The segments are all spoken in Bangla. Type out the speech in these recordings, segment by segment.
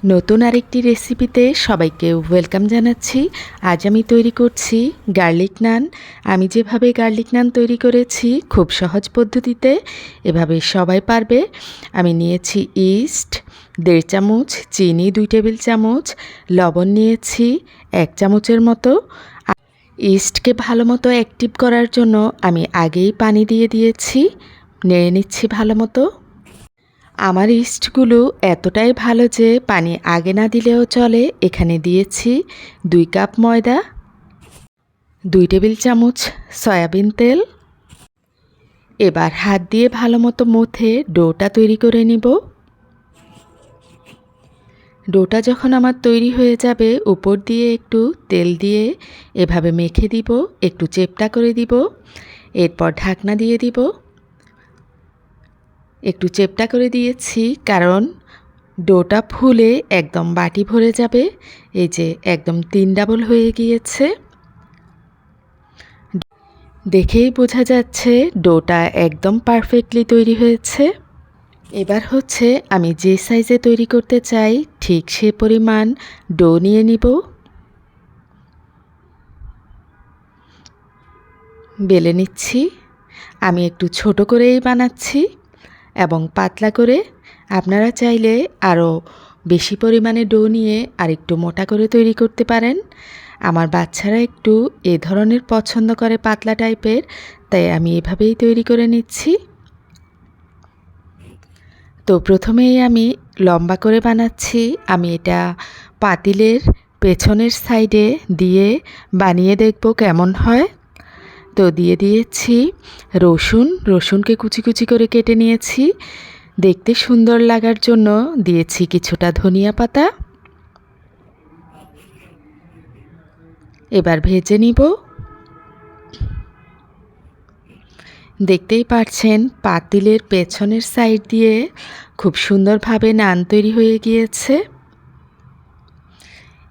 নতুন আরেকটি রেসিপিতে সবাইকে ওয়েলকাম জানাচ্ছি। আজ আমি তৈরি করছি গার্লিক নান। আমি যেভাবে গার্লিক নান তৈরি করেছি খুব সহজ পদ্ধতিতে, এভাবে সবাই পারবে। আমি নিয়েছি ইস্ট 1.5 চামচ, চিনি 2 টেবিল চামচ, লবণ নিয়েছি 1 চামচের মতো। ইস্টকে ভালো মতো অ্যাক্টিভ করার জন্য আমি আগেই পানি দিয়ে দিয়েছি। নেড়ে নিচ্ছি ভালো মতো। আমার ইস্টগুলো এতটাই ভালো যে পানি আগে না দিলেও চলে। এখানে দিয়েছি 2 কাপ ময়দা, 2 টেবিল চামচ সয়াবিন তেল। এবার হাত দিয়ে ভালো মতো মথে ডোটা তৈরি করে নিব। ডোটা যখন আমার তৈরি হয়ে যাবে, উপর দিয়ে একটু তেল দিয়ে এভাবে মেখে দিব, একটু চেপটা করে দিব। এরপর ঢাকনা দিয়ে দিব। একটু চেপটা করে দিয়েছি কারণ ডোটা ফুলে একদম বাটি ভরে যাবে। এই যে একদম 3 ডাবল হয়ে গিয়েছে, দেখেই বোঝা যাচ্ছে ডোটা একদম পারফেক্টলি তৈরি হয়েছে। এবার হচ্ছে আমি যে সাইজে তৈরি করতে চাই ঠিক সে পরিমাণ ডো নিয়ে নিব। বেলে নিচ্ছি। আমি একটু ছোট করেই বানাচ্ছি এবং পাতলা করে। আপনারা চাইলে আরও বেশি পরিমাণে ডো নিয়ে আর একটু মোটা করে তৈরি করতে পারেন। আমার বাচ্চারা একটু এ ধরনের পছন্দ করে, পাতলা টাইপের, তাই আমি এভাবেই তৈরি করে নিচ্ছি। তো প্রথমেই আমি লম্বা করে বানাচ্ছি। আমি এটা পাতিলের পেছনের সাইডে দিয়ে বানিয়ে দেখব কেমন হয়। তো দিয়ে দিয়েছি রসুনকে কুচি কুচি করে কেটে নিয়েছি। দেখতে সুন্দর লাগার জন্য দিয়েছি কিছুটা ধনিয়া পাতা। এবার ভেজে নিব। দেখতেই পাচ্ছেন পাতিলের পেছনের সাইড দিয়ে খুব সুন্দরভাবে নান তৈরি হয়ে গিয়েছে।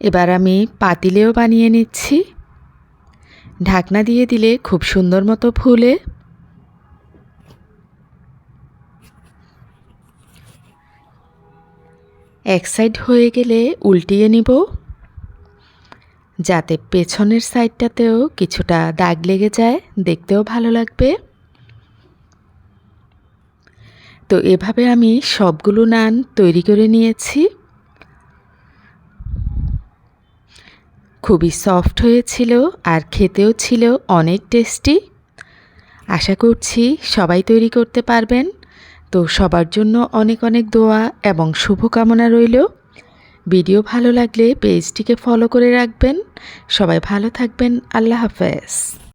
এবার আমি পাতিলেও বানিয়ে নিচ্ছি। ঢাকনা দিয়ে দিলে খুব সুন্দর মতো ফুলে। এক সাইড হয়ে গেলে উল্টিয়ে নিব, যাতে পেছনের সাইডটাতেও কিছুটা দাগ লেগে যায়, দেখতেও ভালো লাগবে। তো এভাবে আমি সবগুলো নান তৈরি করে নিয়েছি। খুবই সফট হয়েছিল আর খেতেও ছিল অনেক টেস্টি। আশা করছি সবাই তৈরি করতে পারবেন। তো সবার জন্য অনেক অনেক দোয়া এবং শুভকামনা রইল। ভিডিও ভালো লাগলে পেজটিকে ফলো করে রাখবেন। সবাই ভালো থাকবেন। আল্লাহ হাফেজ।